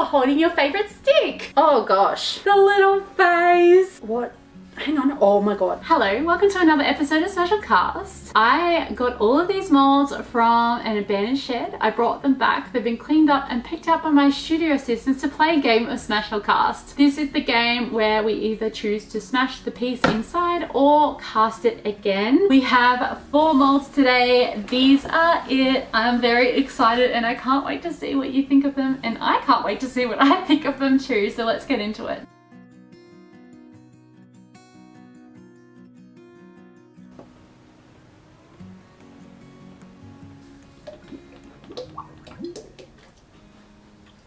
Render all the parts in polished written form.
holding your favorite stick. Oh gosh, the little face. What? Hang on, oh my god. Hello, welcome to another episode of Smash or Cast. I got all of these molds from an abandoned shed. I brought them back. They've been cleaned up and picked up by my studio assistants to play a game of Smash or Cast. This is the game where we either choose to smash the piece inside or cast it again. We have 4 molds today. These are it. I'm very excited and I can't wait to see what you think of them, and I can't wait to see what I think of them too. So let's get into it.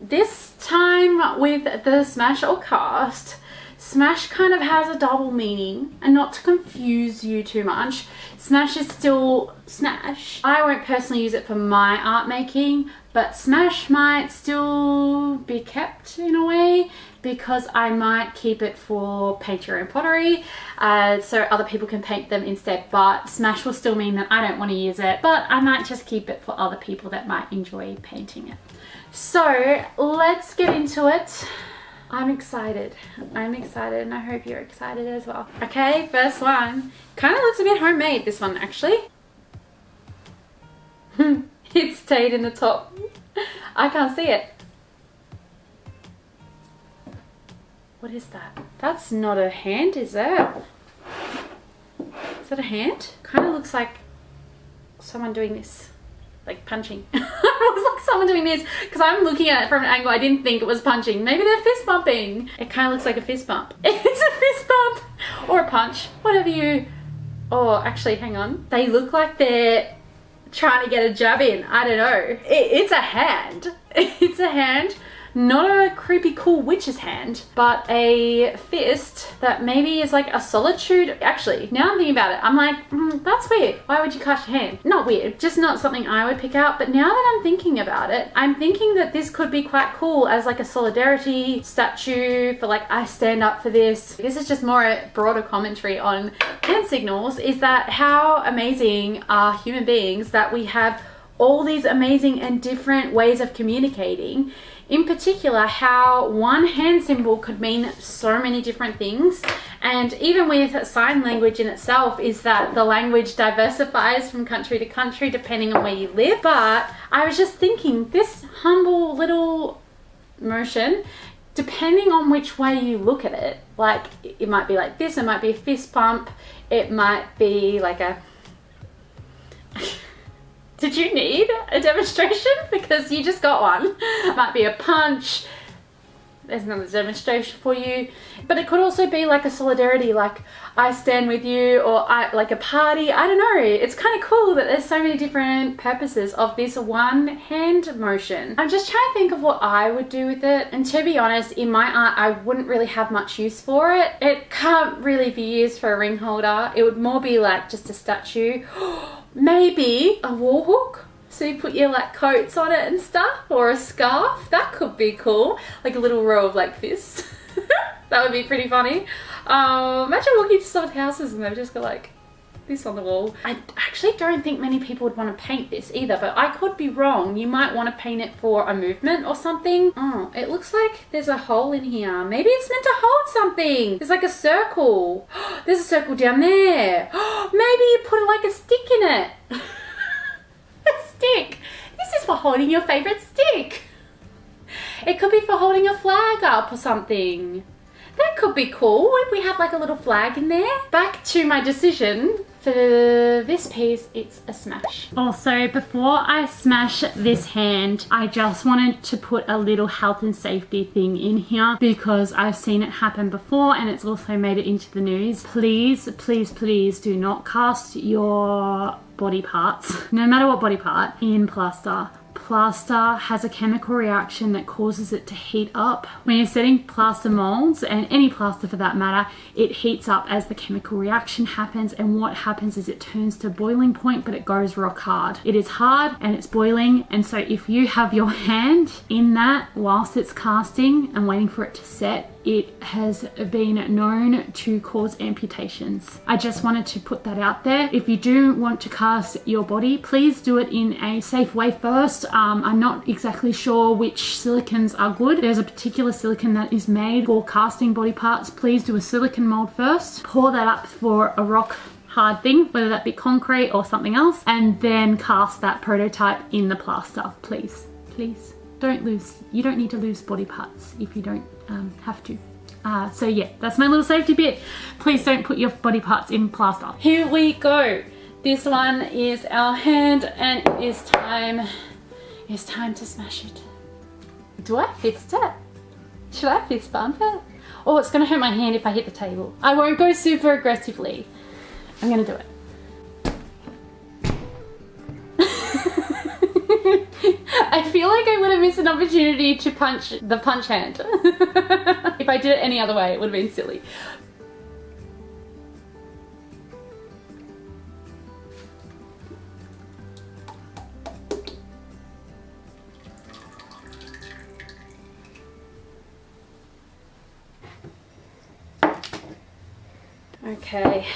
This time with the Smash or Cast, Smash kind of has a double meaning, and not to confuse you too much, Smash is still Smash. I won't personally use it for my art making, but Smash might still be kept in a way because I might keep it for painting and pottery so other people can paint them instead, but Smash will still mean that I don't want to use it, but I might just keep it for other people that might enjoy painting it. So let's get into it. I'm excited and I hope you're excited as well. Okay, first one. Kind of looks a bit homemade, this one actually. It stayed in the top. I can't see it. What is that? That's not a hand, is it? Is that a hand? Kind of looks like someone doing this. Like punching. It was like someone doing this because I'm looking at it from an angle I didn't think it was punching. Maybe they're fist bumping. It kind of looks like a fist bump. It's a fist bump or a punch, whatever you... Oh, actually, hang on. They look like they're trying to get a jab in. I don't know. It's a hand. It's a hand. Not a creepy cool witch's hand, but a fist that maybe is like a solitude. Actually, now I'm thinking about it, I'm like, that's weird. Why would you cut your hand? Not weird, just not something I would pick out. But now that I'm thinking about it, I'm thinking that this could be quite cool as like a solidarity statue for like, I stand up for this. This is just more a broader commentary on hand signals, is that how amazing are human beings that we have all these amazing and different ways of communicating. In particular, how one hand symbol could mean so many different things. And even with sign language in itself, is that the language diversifies from country to country depending on where you live. But I was just thinking, this humble little motion, depending on which way you look at it, like it might be like this, it might be a fist pump, it might be like a... Did you need a demonstration? Because you just got one. It might be a punch. There's another demonstration for you. But it could also be like a solidarity, like I stand with you, or like a party. I don't know. It's kind of cool that there's so many different purposes of this one hand motion. I'm just trying to think of what I would do with it. And to be honest, in my art, I wouldn't really have much use for it. It can't really be used for a ring holder. It would more be like just a statue. Maybe a wall hook, so you put your like coats on it and stuff, or a scarf. That could be cool, like a little row of like fists. That would be pretty funny. Imagine walking to someone's houses and they've just got like this on the wall. I actually don't think many people would want to paint this either, but I could be wrong. You might want to paint it for a movement or something. Oh, it looks like there's a hole in here. Maybe it's meant to hold something. There's like a circle. There's a circle down there. Maybe you put like a stick in it. A stick. This is for holding your favorite stick. It could be for holding a flag up or something. That could be cool if we had like a little flag in there. Back to my decision. For this piece, it's a smash. Also, before I smash this hand, I just wanted to put a little health and safety thing in here because I've seen it happen before and it's also made it into the news. Please, please, please do not cast your body parts, no matter what body part, in plaster. Plaster has a chemical reaction that causes it to heat up. When you're setting plaster molds, and any plaster for that matter, it heats up as the chemical reaction happens, and what happens is it turns to boiling point, but it goes rock hard. It is hard and it's boiling, and so if you have your hand in that whilst it's casting and waiting for it to set, it has been known to cause amputations. I just wanted to put that out there. If you do want to cast your body, please do it in a safe way first. I'm not exactly sure which silicons are good. There's a particular silicone that is made for casting body parts. Please do a silicone mold first. Pour that up for a rock hard thing, whether that be concrete or something else, and then cast that prototype in the plaster. Please you don't need to lose body parts if you don't have to. So yeah, that's my little safety bit. Please don't put your body parts in plaster. Here we go. This one is our hand, and it is time to smash it. Do I fist it? Should I fist bump it? Oh, it's gonna hurt my hand if I hit the table. I won't go super aggressively. I'm gonna do it. I feel like I would have missed an opportunity to punch the punch hand. If I did it any other way, it would have been silly. Okay,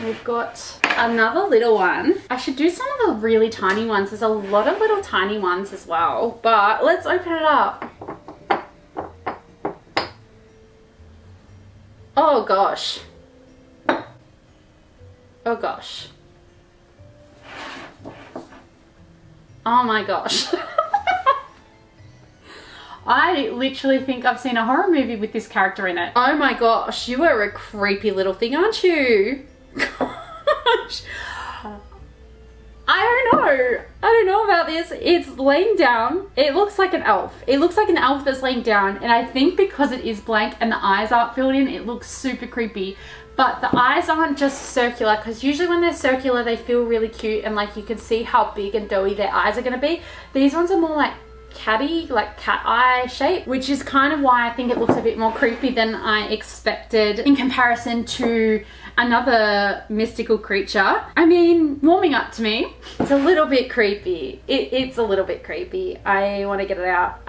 we've got another little one. I should do some of the really tiny ones. There's a lot of little tiny ones as well, but let's open it up. Oh gosh. Oh gosh. Oh my gosh. I literally think I've seen a horror movie with this character in it. Oh my gosh, you are a creepy little thing, aren't you? Gosh. I don't know about this. It's laying down. It looks like an elf. It looks like an elf that's laying down, and I think because it is blank and the eyes aren't filled in, it looks super creepy. But the eyes aren't just circular, because usually when they're circular, they feel really cute and like you can see how big and doughy their eyes are gonna be. These ones are more like catty, like cat eye shape, which is kind of why I think it looks a bit more creepy than I expected in comparison to another mystical creature. I mean, warming up to me. It's a little bit creepy. It's a little bit creepy. I want to get it out.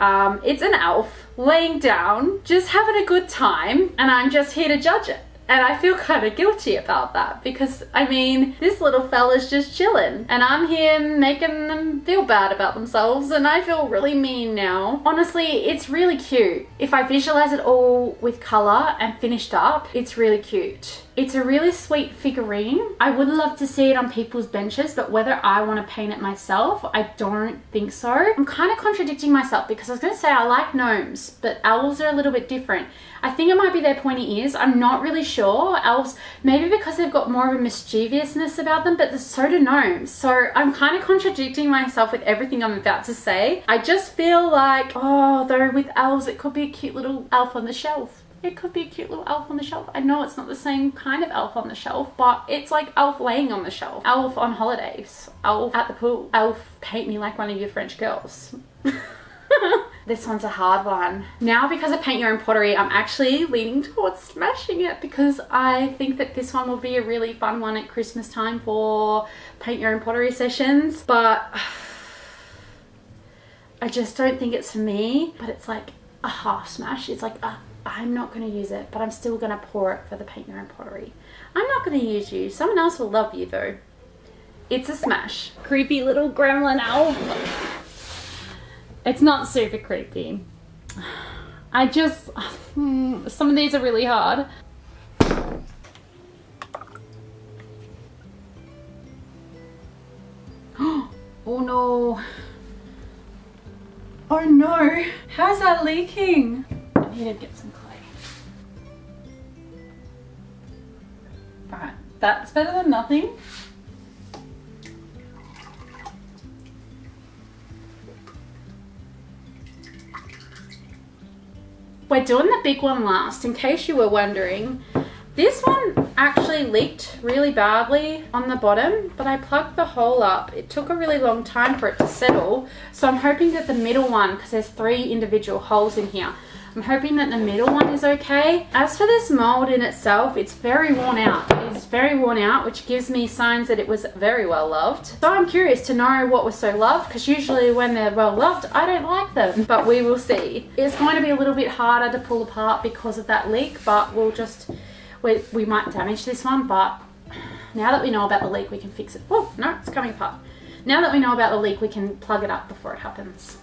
It's an elf laying down, just having a good time, and I'm just here to judge it. And I feel kind of guilty about that because, I mean, this little fella's just chilling and I'm here making them feel bad about themselves, and I feel really mean now. Honestly, it's really cute. If I visualize it all with color and finished up, it's really cute. It's a really sweet figurine. I would love to see it on people's benches, but whether I want to paint it myself, I don't think so. I'm kind of contradicting myself because I was going to say I like gnomes, but elves are a little bit different. I think it might be their pointy ears. I'm not really sure. Elves, maybe because they've got more of a mischievousness about them, but so do gnomes. So I'm kind of contradicting myself with everything I'm about to say. I just feel like, oh, though with elves, it could be a cute little elf on the shelf. It could be a cute little elf on the shelf. I know it's not the same kind of elf on the shelf, but it's like elf laying on the shelf. Elf on holidays. Elf at the pool. Elf paint me like one of your French girls. This one's a hard one. Now, because of paint your own pottery, I'm actually leaning towards smashing it because I think that this one will be a really fun one at Christmas time for paint your own pottery sessions, but I just don't think it's for me. But it's like a half smash. It's like I'm not going to use it, but I'm still going to pour it for the paint your own pottery. I'm not going to use you. Someone else will love you though. It's a smash. Creepy little gremlin elf. It's not super creepy. I just, some of these are really hard. Oh no. Oh no. How's that leaking? I need to get some clay. Alright, that's better than nothing. We're doing the big one last, in case you were wondering. This one actually leaked really badly on the bottom, but I plugged the hole up. It took a really long time for it to settle, so I'm hoping that the middle one, because there's 3 individual holes in here, I'm hoping that the middle one is okay. As for this mold in itself, it's very worn out. It's very worn out, which gives me signs that it was very well loved. So I'm curious to know what was so loved, because usually when they're well loved, I don't like them, but we will see. It's going to be a little bit harder to pull apart because of that leak, but we might damage this one, but now that we know about the leak, we can fix it. Oh, no, it's coming apart. Now that we know about the leak, we can plug it up before it happens.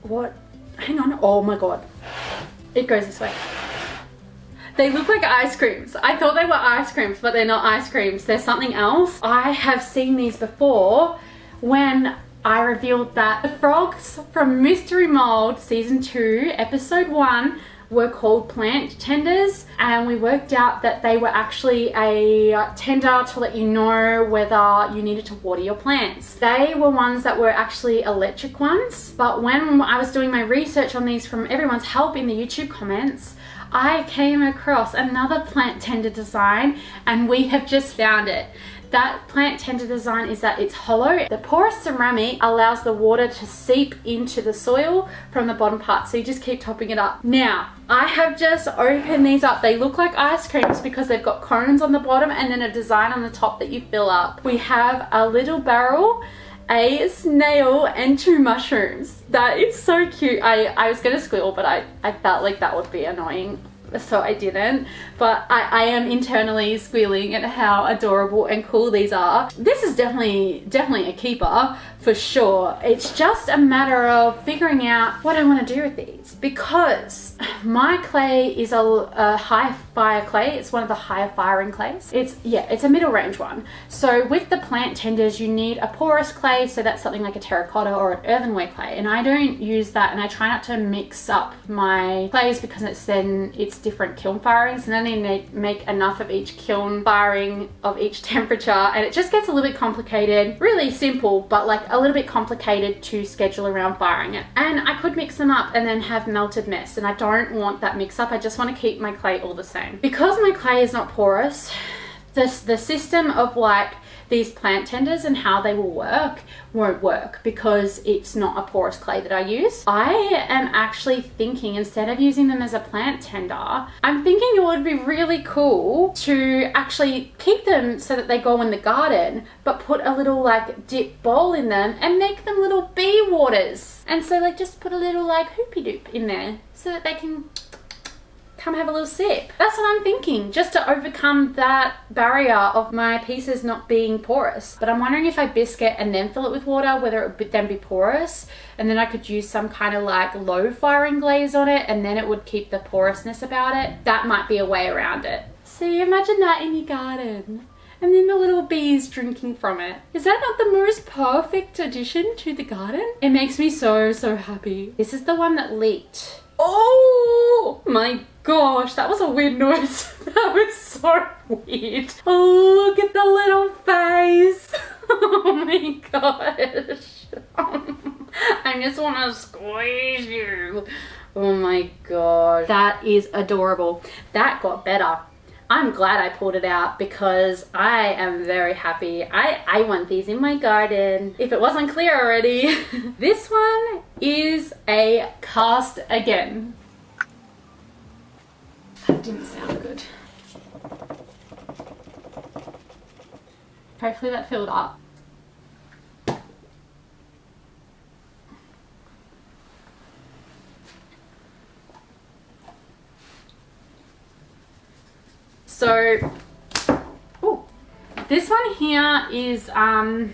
What? Hang on. Oh my god. It goes this way. They look like ice creams. I thought they were ice creams, but they're not ice creams. They're something else. I have seen these before when I revealed that the frogs from Mystery Mould Season 2, Episode 1 were called plant tenders, and we worked out that they were actually a tender to let you know whether you needed to water your plants. They were ones that were actually electric ones, but when I was doing my research on these from everyone's help in the YouTube comments, I came across another plant tender design, and we have just found it. That plant tender design is that it's hollow. The porous ceramic allows the water to seep into the soil from the bottom part, so you just keep topping it up. Now, I have just opened these up. They look like ice creams because they've got cones on the bottom and then a design on the top that you fill up. We have a little barrel, a snail, and 2 mushrooms. That is so cute. I was gonna squeal, but I felt like that would be annoying, so I didn't. But I am internally squealing at how adorable and cool these are. This is definitely a keeper for sure. It's just a matter of figuring out what I want to do with these, because my clay is a high fire clay. It's one of the higher firing clays. It's a middle range one. So with the plant tenders, you need a porous clay, so that's something like a terracotta or an earthenware clay, and I don't use that, and I try not to mix up my clays because it's different kiln firings, and then they make enough of each kiln firing of each temperature, and it just gets a little bit complicated. Really simple, but like a little bit complicated to schedule around firing it. And I could mix them up and then have melted mess, and I don't want that mix up. I just want to keep my clay all the same. Because my clay is not porous, the system of like these plant tenders and how they will work won't work because it's not a porous clay that I use. I am actually thinking, instead of using them as a plant tender, I'm thinking it would be really cool to actually keep them so that they go in the garden, but put a little like dip bowl in them and make them little bee waters. And so like just put a little like hoopy doop in there so that they can come have a little sip. That's what I'm thinking, just to overcome that barrier of my pieces not being porous. But I'm wondering if I biscuit and then fill it with water, whether it would then be porous, and then I could use some kind of like low firing glaze on it, and then it would keep the porousness about it. That might be a way around it. See, imagine that in your garden. And then the little bees drinking from it. Is that not the most perfect addition to the garden? It makes me so happy. This is the one that leaked. Oh my gosh, that was a weird noise. That was so weird. Oh, look at the little face. Oh my gosh. I just want to squeeze you. Oh my god. That is adorable. That got better. I'm glad I pulled it out because I am very happy. I want these in my garden, if it wasn't clear already. This one is a cast again. That didn't sound good. Hopefully that filled up. So, this one here is a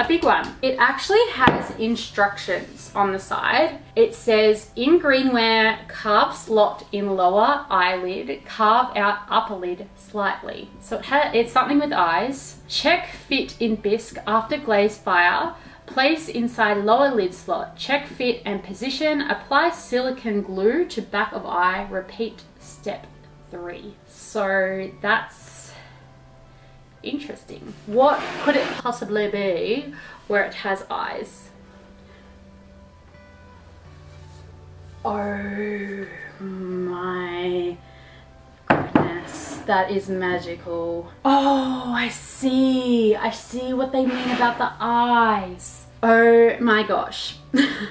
big one. It actually has instructions on the side. It says, in greenware, carve slot in lower eyelid, carve out upper lid slightly. So it's something with eyes. Check fit in bisque after glaze fire. Place inside lower lid slot. Check fit and position. Apply silicone glue to back of eye. Repeat step 3. So that's interesting. What could it possibly be where it has eyes? Oh my goodness, that is magical. Oh, I see what they mean about the eyes. Oh my gosh.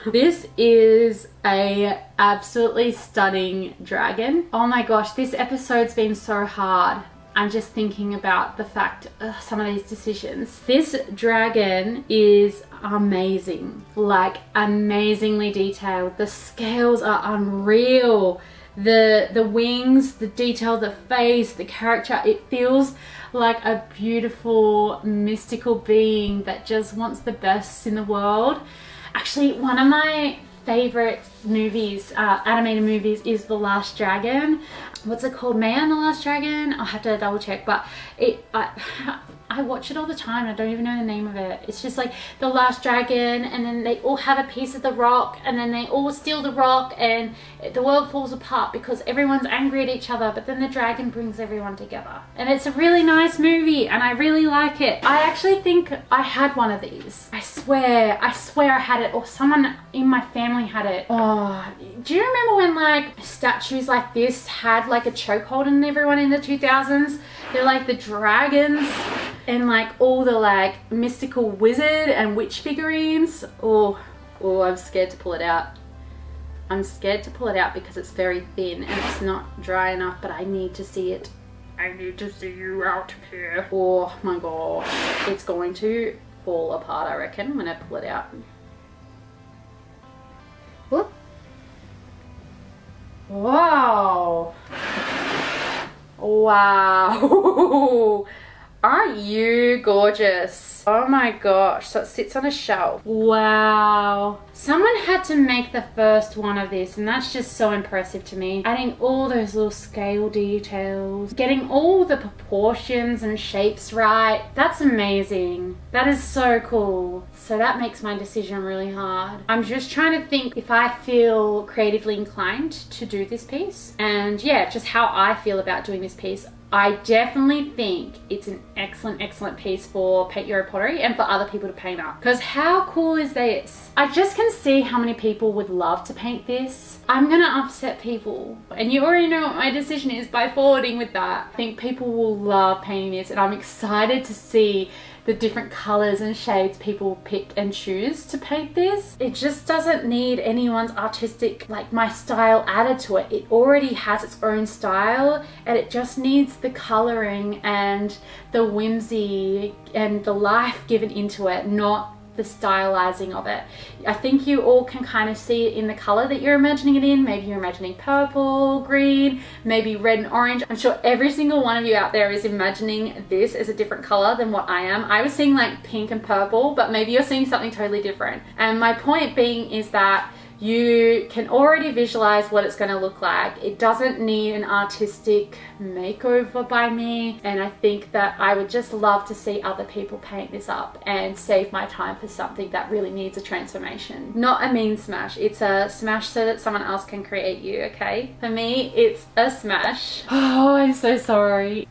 This is a absolutely stunning dragon. Oh my gosh, this episode's been so hard. I'm just thinking about the fact of some of these decisions. This dragon is amazing, like amazingly detailed. The scales are unreal. The wings, the detail, the face, the character, it feels like a beautiful mystical being that just wants the best in the world. Actually, one of my favorite movies, animated movies, is The Last Dragon. What's it called? Maya and the Last Dragon? I'll have to double check, but I watch it all the time. I don't even know the name of it. It's just like the last dragon, and then they all have a piece of the rock, and then they all steal the rock, and the world falls apart because everyone's angry at each other, but then the dragon brings everyone together. And it's a really nice movie, and I really like it. I actually think I had one of these. I swear I had it, or someone in my family had it. Oh, do you remember when like statues like this had like a chokehold on everyone in the 2000s? They're like the dragons and like all the like mystical wizard and witch figurines. Oh, I'm scared to pull it out. I'm scared to pull it out because it's very thin and it's not dry enough, but I need to see it. I need to see you out of here. Oh my gosh, it's going to fall apart, I reckon, when I pull it out. Whoop. Wow. Wow. Aren't you gorgeous? Oh my gosh, so it sits on a shelf. Wow. Someone had to make the first one of this, and that's just so impressive to me. Adding all those little scale details, getting all the proportions and shapes right. That's amazing. That is so cool. So that makes my decision really hard. I'm just trying to think if I feel creatively inclined to do this piece, and yeah, just how I feel about doing this piece. I definitely think it's an excellent piece for Paint Your Pottery and for other people to paint up. Because how cool is this? I just can see how many people would love to paint this. I'm gonna upset people. And you already know what my decision is by forwarding with that. I think people will love painting this, and I'm excited to see the different colors and shades people pick and choose to paint this. It just doesn't need anyone's artistic, like my style, added to it. It already has its own style, and it just needs the coloring and the whimsy and the life given into it, not the stylizing of it. I think you all can kind of see it in the color that you're imagining it in. Maybe you're imagining purple, green, maybe red and orange. I'm sure every single one of you out there is imagining this as a different color than what I am. I was seeing like pink and purple, but maybe you're seeing something totally different. And my point being is that you can already visualize what it's going to look like. It doesn't need an artistic makeover by me, and I think that I would just love to see other people paint this up and save my time for something that really needs a transformation. Not a mean smash, it's a smash so that someone else can create you, okay? For me, it's a smash. Oh, I'm so sorry.